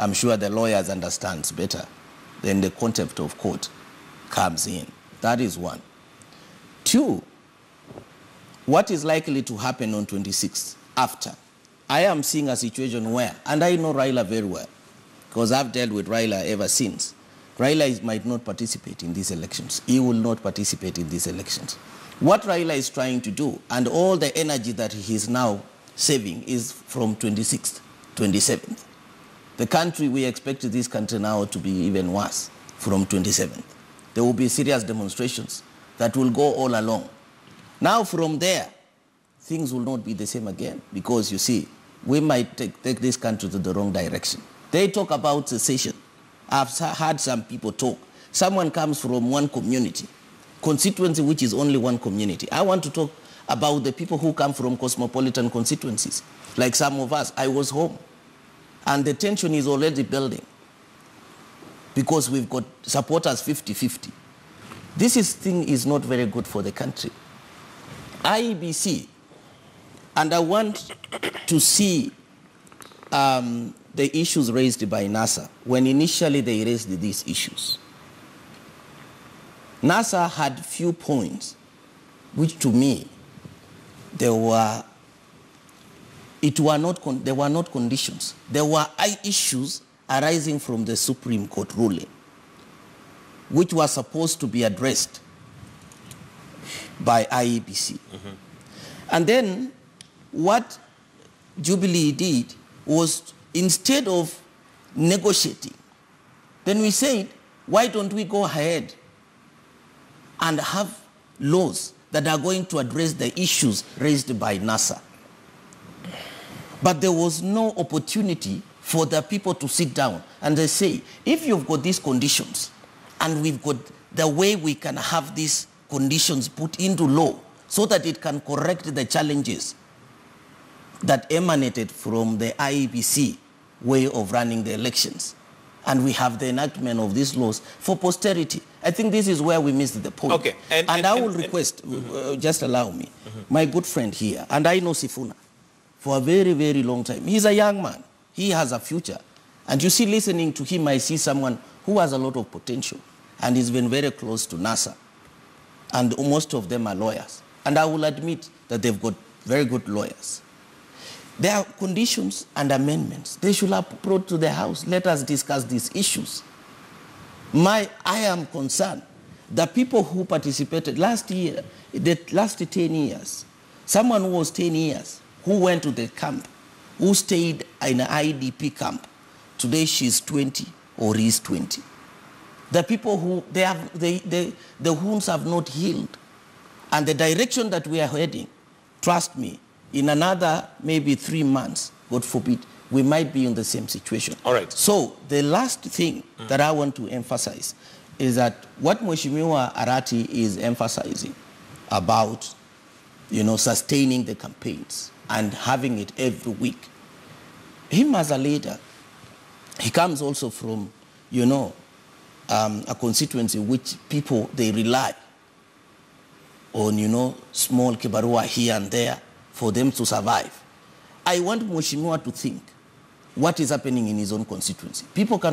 I'm sure the lawyers understand better. Then the concept of court comes in. That is one. Two, what is likely to happen on 26th after? I am seeing a situation where, and I know Raila very well, because I've dealt with Raila ever since. Raila might not participate in these elections. He will not participate in these elections. What Raila is trying to do, and all the energy that he is now saving, is from 26th, 27th. The country, we expect this country now to be even worse from 27th. There will be serious demonstrations that will go all along. Now from there, things will not be the same again, because you see, we might take this country to the wrong direction. They talk about secession. I've heard some people talk. Someone comes from one community, constituency which is only one community. I want to talk about the people who come from cosmopolitan constituencies. Like some of us, I was home. And the tension is already building because we've got supporters 50-50. This thing is not very good for the country. IEBC, and I want to see the issues raised by NASA when initially they raised these issues. NASA had few points which to me, they were not conditions. There were issues arising from the Supreme Court ruling, which was supposed to be addressed by IEBC. And then what Jubilee did was, instead of negotiating, then we said, why don't we go ahead and have laws that are going to address the issues raised by NASA? But there was no opportunity for the people to sit down and they say, if you've got these conditions and we've got the way we can have these conditions put into law so that it can correct the challenges that emanated from the IEBC way of running the elections, and we have the enactment of these laws for posterity. I think this is where we missed the point. Okay. And I will request, just allow me, my good friend here, and I know Sifuna for a very, very long time. He's a young man. He has a future. And you see, listening to him, I see someone who has a lot of potential, and he's been very close to NASA. And most of them are lawyers. And I will admit that they've got very good lawyers. There are conditions and amendments. They should have brought to the House. Let us discuss these issues. I am concerned. The people who participated last year, the last 10 years, someone who was 10 years, who went to the camp, who stayed in an IDP camp, today she's 20 or he's 20. The people who, the wounds have not healed. And the direction that we are heading, trust me, in another maybe 3 months, God forbid, we might be in the same situation. All right. So the last thing that I want to emphasize is that what Mheshimiwa Arati is emphasizing about, sustaining the campaigns and having it every week. Him as a leader, he comes also from, a constituency which people, they rely on, small kibarua here and there for them to survive. I want Mheshimiwa to think what is happening in his own constituency. People cannot